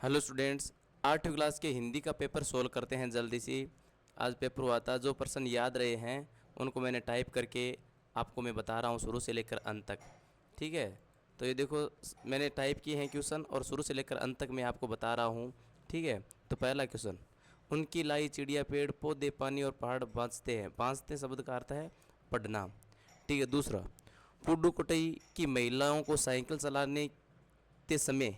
Hello students, 8वीं class के हिंदी का पेपर सोल्व करते हैं जल्दी से। आज पेपर हुआ था, जो पर्सन याद रहे हैं उनको मैंने टाइप करके आपको मैं बता रहा हूँ शुरू से लेकर अंत तक। ठीक है, तो ये देखो मैंने टाइप किए हैं क्वेश्चन और शुरू से लेकर अंत तक मैं आपको बता रहा हूँ। ठीक है, तो पहला क्वेश्चन, उनकी लाई चिड़िया पेड़ पौधे पानी और पहाड़ बाँचते हैं। बाँचते शब्द का अर्थ है पढ़ना। ठीक है, दूसरा, पुडुकोट्टई की महिलाओं को साइकिल चलाने के समय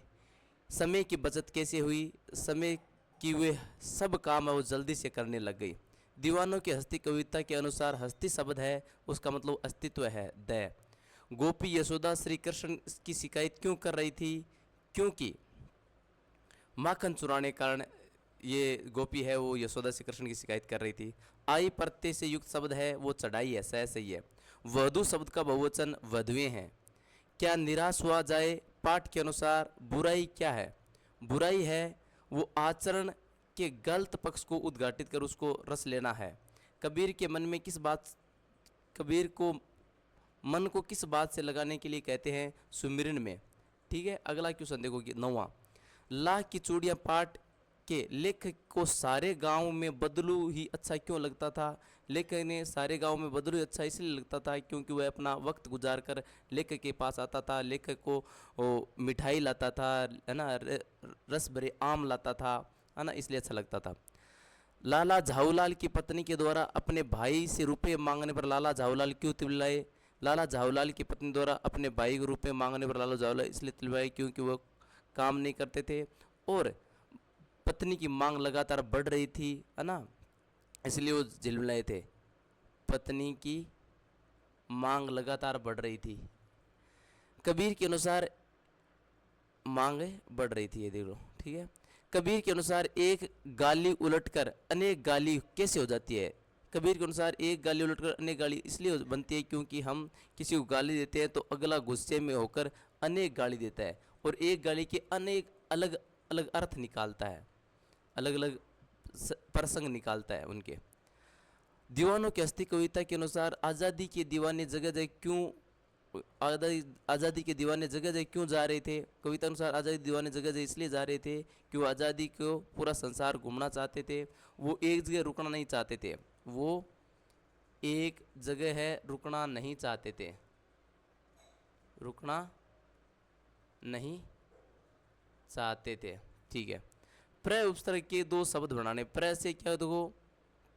समय की बचत कैसे हुई? समय की वे सब काम है वो जल्दी से करने लग गई। दीवानों की हस्ती कविता के अनुसार हस्ती शब्द है, उसका मतलब अस्तित्व है, दया। गोपी यशोदा श्री कृष्ण की शिकायत क्यों कर रही थी? क्योंकि माखन चुराने के कारण ये गोपी है वो यशोदा श्री कृष्ण की शिकायत कर रही थी। आई प्रत्यय से युक्त शब्द है वो चढ़ाई है, सही है। वधु शब्द का बहुवचन वधुएं हैं। क्या निराश हुआ जाए? पाठ के अनुसार बुराई क्या है? बुराई है वो आचरण के गलत पक्ष को उद्घाटित कर उसको रस लेना है। कबीर के मन में किस बात कबीर को मन को किस बात से लगाने के लिए कहते हैं? सुमिरन में। ठीक है, अगला क्वेश्चन देखो कि 9वां, लाख की चूड़ियाँ पाठ के लेखक को सारे गांव में बदलू ही अच्छा क्यों लगता था? लेखक ने सारे गांव में बदलू ही अच्छा इसलिए लगता था क्योंकि वह अपना वक्त गुजार कर लेखक के पास आता था, लेखक को मिठाई लाता था, है ना, रस भरे आम लाता था, है ना, इसलिए अच्छा लगता था। लाला झाऊलाल की पत्नी के द्वारा अपने भाई से रुपए मांगने पर लाला झाऊलाल क्यों तिलमिलाए? लाला झाऊलाल की पत्नी द्वारा अपने भाई को रुपए मांगने पर लाला झाऊलाल इसलिए तिलमिलाए क्योंकि वह काम नहीं करते थे और पत्नी की मांग लगातार बढ़ रही थी, है ना, इसलिए वो झिलमिलाए थे। पत्नी की मांग लगातार बढ़ रही थी। कबीर के अनुसार मांग बढ़ रही थी, ये देख लो। ठीक है, कबीर के अनुसार एक गाली उलटकर अनेक गाली कैसे हो जाती है? कबीर के अनुसार एक गाली उलटकर अनेक गाली इसलिए बनती है क्योंकि हम किसी को गाली देते हैं तो अगला गुस्से में होकर अनेक गाली देता है और एक गाली के अनेक अलग अलग अर्थ निकालता है, अलग अलग प्रसंग निकालता है उनके। दीवानों की हस्ती कविता के अनुसार आज़ादी के दीवाने जगह जगह क्यों आज़ादी आज़ादी के दीवाने जगह जगह क्यों जा रहे थे? कविता अनुसार आज़ादी दीवाने जगह जगह इसलिए जा रहे थे कि वो आज़ादी को पूरा संसार घूमना चाहते थे, वो एक जगह रुकना नहीं चाहते थे, वो एक जगह है रुकना नहीं चाहते थे, रुकना नहीं चाहते थे। ठीक है, प्र उपसर्ग के दो शब्द बनाने। प्र से क्या देखो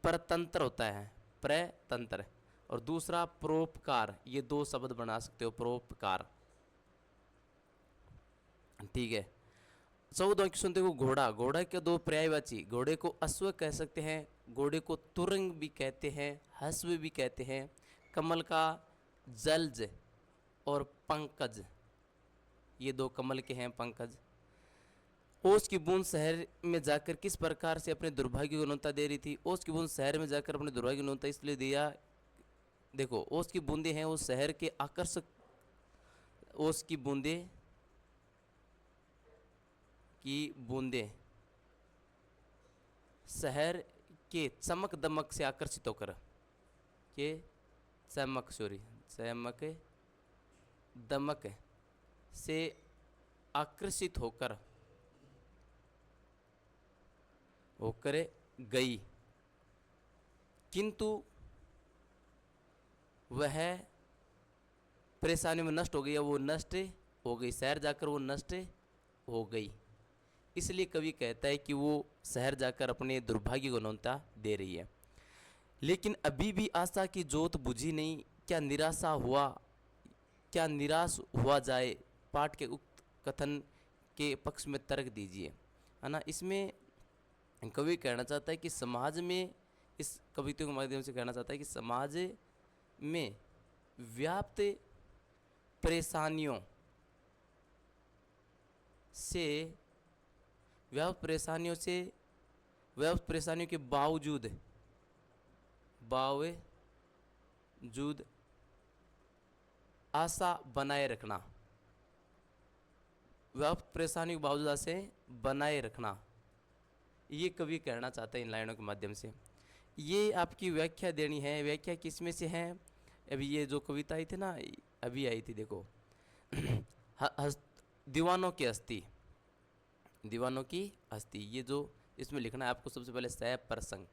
परतंत्र होता है, प्रतंत्र, और दूसरा परोपकार, ये दो शब्द बना सकते हो, परोपकार। ठीक है, 14वां क्वेश्चन देखो, घोड़ा। घोड़ा के दो पर्यायवाची, घोड़े को अश्व कह सकते हैं, घोड़े को तुरंग भी कहते हैं, हस्व भी कहते हैं। कमल का जलज और पंकज, ये दो कमल के हैं पंकज। ओस की बूंद शहर में जाकर किस प्रकार से अपने दुर्भाग्य को न्योता दे रही थी? ओस की बूंद शहर में जाकर अपने दुर्भाग्य को न्योता इसलिए दिया, देखो ओस की बूंदें हैं वो शहर के आकर्षक, ओस की बूंदें की बूंदें शहर के चमक दमक से आकर्षित होकर, के चमक सॉरी चमक दमक से आकर्षित होकर होकर गई, किंतु वह परेशानी में नष्ट हो गई, वो नष्ट हो गई, शहर जाकर वो नष्ट हो गई। इसलिए कवि कहता है कि वो शहर जाकर अपने दुर्भाग्य को न्योता दे रही है। लेकिन अभी भी आशा की जोत बुझी नहीं, क्या निराशा हुआ, क्या निराश हुआ जाए? पाठ के उक्त कथन के पक्ष में तर्क दीजिए, है ना। इसमें कवि कहना चाहता है कि समाज में, इस कविता के माध्यम से कहना चाहता है कि समाज में व्याप्त परेशानियों से व्याप्त परेशानियों से व्याप्त परेशानियों के बावजूद बावजूद आशा बनाए रखना, व्याप्त परेशानियों के बावजूद आशा बनाए रखना, ये कवि कहना चाहता है इन लाइनों के माध्यम से। ये आपकी व्याख्या देनी है। व्याख्या किस में से है? अभी ये जो कविता आई थी ना, अभी आई थी देखो, दीवानों की हस्ती, दीवानों की हस्ती। ये जो इसमें लिखना है आपको सबसे पहले सप्रसंग,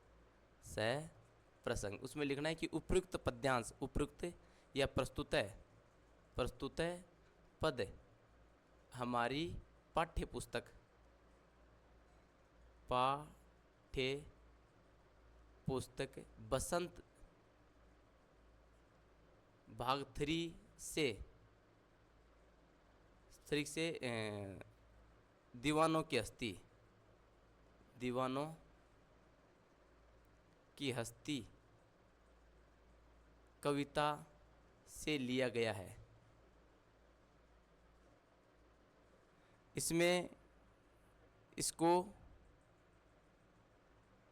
सप्रसंग उसमें लिखना है कि उपयुक्त पद्यांश, उपयुक्त या प्रस्तुतः, प्रस्तुतः पद हमारी पाठ्य पुस्तक, पाठ्य पुस्तक बसंत भाग 3 से दीवानों की हस्ती, दीवानों की हस्ती कविता से लिया गया है। इसमें इसको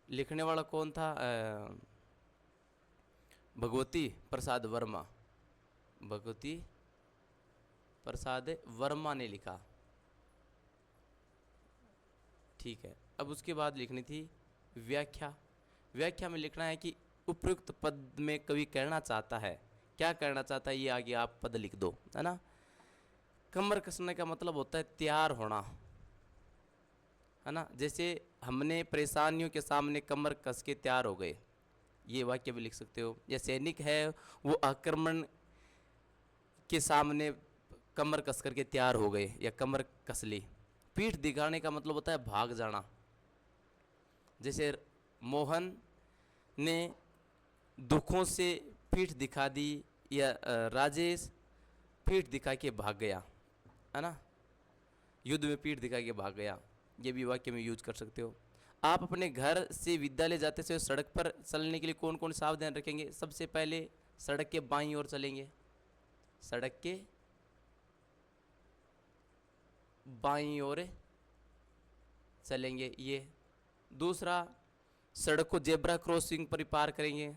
लिखने वाला कौन था? भगवती प्रसाद वर्मा, भगवती प्रसाद वर्मा ने लिखा। ठीक है, अब उसके बाद लिखनी थी व्याख्या। व्याख्या में लिखना है कि उपयुक्त पद में कवि कहना चाहता है, क्या कहना चाहता है ये आगे आप पद लिख दो, है ना। कमर कसने का मतलब होता है तैयार होना, है ना। जैसे हमने परेशानियों के सामने कमर कस के तैयार हो गए, ये वाक्य भी लिख सकते हो। या सैनिक है वो आक्रमण के सामने कमर कस करके तैयार हो गए या कमर कस ली। पीठ दिखाने का मतलब होता है भाग जाना। जैसे मोहन ने दुखों से पीठ दिखा दी या राजेश पीठ दिखा के भाग गया, है ना, युद्ध में पीठ दिखा के भाग गया, ये भी वाक्य में यूज कर सकते हो। आप अपने घर से विद्यालय जाते समय सड़क पर चलने के लिए कौन कौन सावधान रखेंगे? सबसे पहले सड़क के बाईं ओर चलेंगे, सड़क के बाईं ओर चलेंगे ये। दूसरा, सड़क को जेब्रा क्रॉसिंग पर पार करेंगे,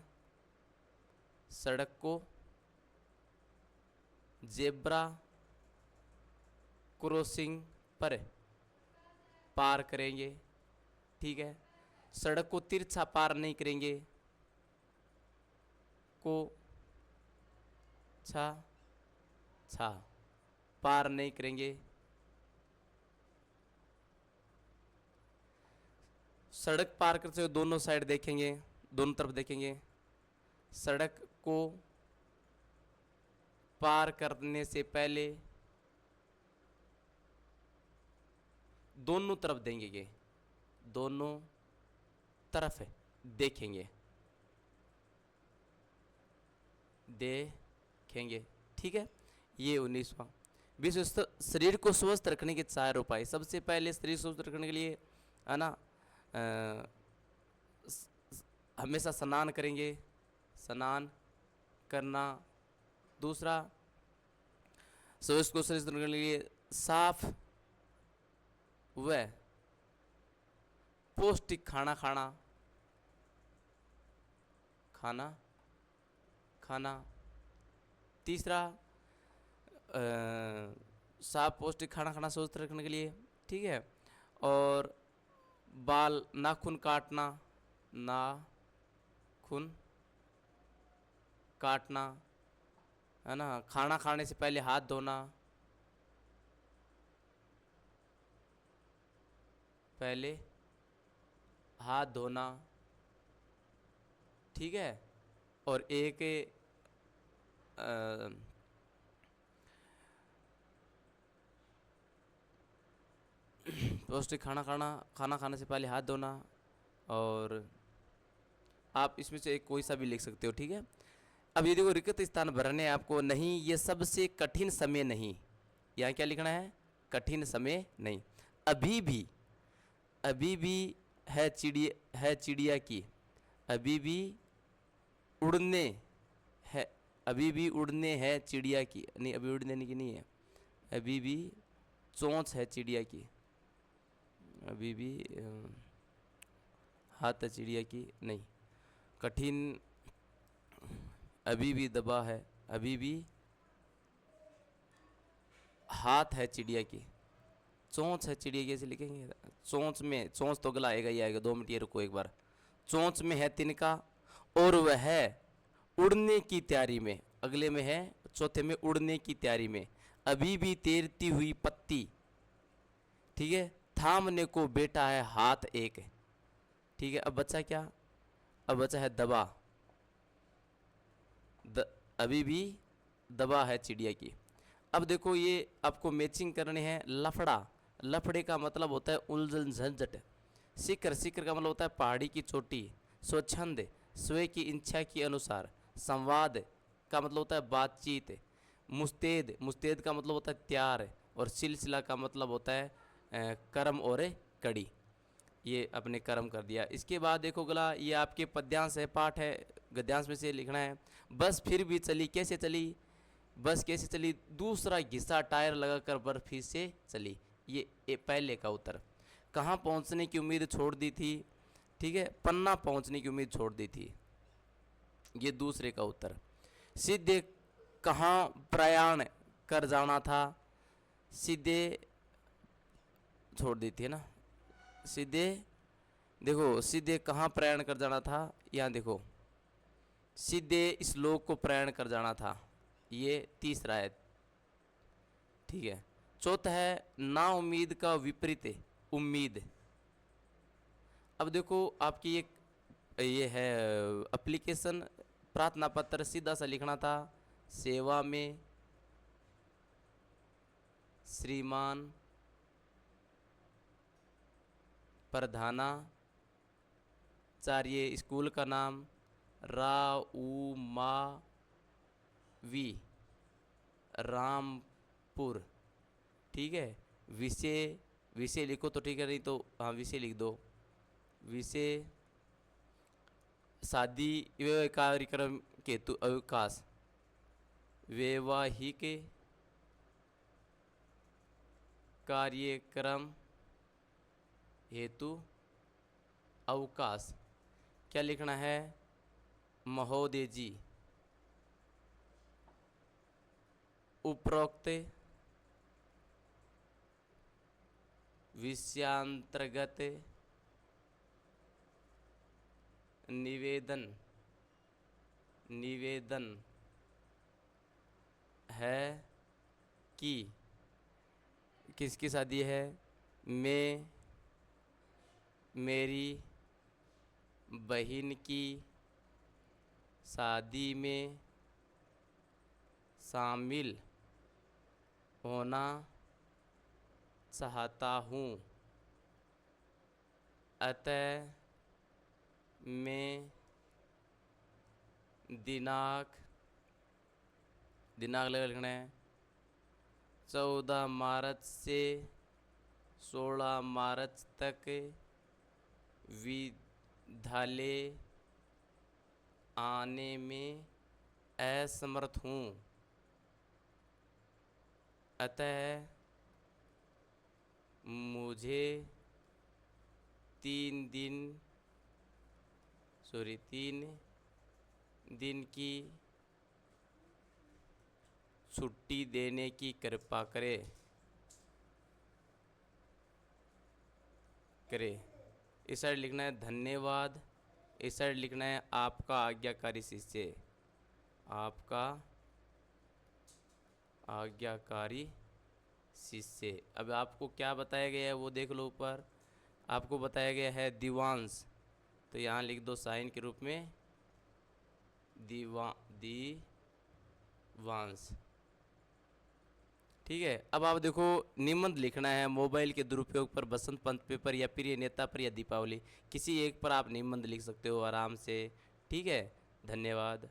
सड़क को जेब्रा क्रॉसिंग पर पार करेंगे। ठीक है, सड़क को तिरछा पार नहीं करेंगे, को छा छा पार नहीं करेंगे। सड़क पार करते हुए दोनों साइड देखेंगे, दोनों तरफ देखेंगे। सड़क को पार करने से पहले दोनों तरफ देंगे, दोनों तरफ देखेंगे, देखेंगे। ठीक है, ये 19वां। 20वां, शरीर को स्वस्थ रखने के 4 उपाय। सबसे पहले शरीर स्वस्थ रखने के लिए, है ना, हमेशा स्नान करेंगे, स्नान करना। दूसरा, शरीर को स्वस्थ रखने के लिए साफ व पौष्टिक खाना खाना, खाना खाना। तीसरा, साफ पौष्टिक खाना खाना स्वस्थ रखने के लिए। ठीक है, और बाल नाखून काटना, नाखून काटना, है ना। खाना खाने से पहले हाथ धोना, पहले हाथ धोना। ठीक है, और एक पौष्टिक खाना खाने से पहले हाथ धोना। और आप इसमें से एक कोई सा भी लिख सकते हो। ठीक है, अब ये देखो, रिक्त स्थान भरने आपको नहीं, ये सबसे कठिन समय नहीं। यहाँ क्या लिखना है? कठिन समय नहीं। अभी भी है चिड़िया की, अभी भी उड़ने है, अभी भी उड़ने है चिड़िया की, नहीं अभी उड़ने की नहीं है, अभी भी चोंच है चिड़िया की, अभी भी हाथ है चिड़िया की नहीं। कठिन, अभी भी दबा है, अभी भी हाथ है चिड़िया की, चोंच है चिड़िया की, ऐसे लिखेंगे। चोंच में, चोंच तो गला आएगा ही आएगा, 2 मिनट ये रुको एक बार। चोंच में है तिनका और वह है उड़ने की तैयारी में, अगले में है चौथे में उड़ने की तैयारी में। अभी भी तैरती हुई पत्ती, ठीक है, थामने को बेटा है हाथ एक। ठीक है, अब बचा क्या? अब बचा है दबा। अभी भी दबा है चिड़िया की। अब देखो ये आपको मैचिंग करने हैं। लफड़ा, लफड़े का मतलब होता है उलझन झंझट। शिखर, शिखर का मतलब होता है पहाड़ी की चोटी। स्वच्छंद, स्वयं की इच्छा के अनुसार। संवाद का मतलब होता है बातचीत। मुस्तैद, मुस्तैद का मतलब होता है तैयार। और सिलसिला का मतलब होता है कर्म और कड़ी। ये अपने कर्म कर दिया। इसके बाद देखो अगला, ये आपके पद्यांश है, पाठ है, गद्यांश में से लिखना है। बस फिर भी चली, कैसे चली? बस कैसे चली? दूसरा घिसा टायर लगाकर बर्फी से चली। ये पहले का उत्तर। कहाँ पहुँचने की उम्मीद छोड़ दी थी? ठीक है, पन्ना पहुँचने की उम्मीद छोड़ दी थी। ये दूसरे का उत्तर। सीधे कहाँ प्रयाण कर जाना था? सीधे छोड़ दी थी ना। सीधे, देखो सीधे कहाँ प्रयाण कर जाना था? यहाँ देखो, सीधे श्लोक को प्रयाण कर जाना था। ये तीसरा है। ठीक है, चौथा है ना उम्मीद का विपरीत उम्मीद। अब देखो आपकी एक ये है एप्लीकेशन, प्रार्थना पत्र सीधा सा लिखना था। सेवा में श्रीमान प्रधानाचार्य, स्कूल का नाम राउमावी रामपुर। ठीक है, विषय, विषय लिखो तो ठीक है, नहीं तो हाँ विषय लिख दो। विषय शादी एवं कार्यक्रम के हेतु अवकाश। वैवाहिक कार्यक्रम हेतु अवकाश। क्या लिखना है? महोदय जी, उपरोक्त विषयांतर्गत निवेदन है कि किसकी शादी है? मैं मेरी बहन की शादी में शामिल होना चाहता हूँ, अतः मैं दिनांक लिखना है 14 मार्च से 16 मार्च तक विद्यालय आने में असमर्थ हूँ, अतः मुझे 3 दिन की छुट्टी देने की कृपा करे। इस साइड लिखना है धन्यवाद। इस साइड लिखना है आपका आज्ञाकारी शिष्य। आपका आज्ञाकारी शिष्य। अब आपको क्या बताया गया है वो देख लो। ऊपर आपको बताया गया है दिवांश, तो यहाँ लिख दो साइन के रूप में दिवांश। ठीक है, अब आप देखो निबंध लिखना है मोबाइल के दुरुपयोग पर, बसंत पंचमी पर, या प्रिय नेता पर, या दीपावली। किसी एक पर आप निबंध लिख सकते हो आराम से। ठीक है, धन्यवाद।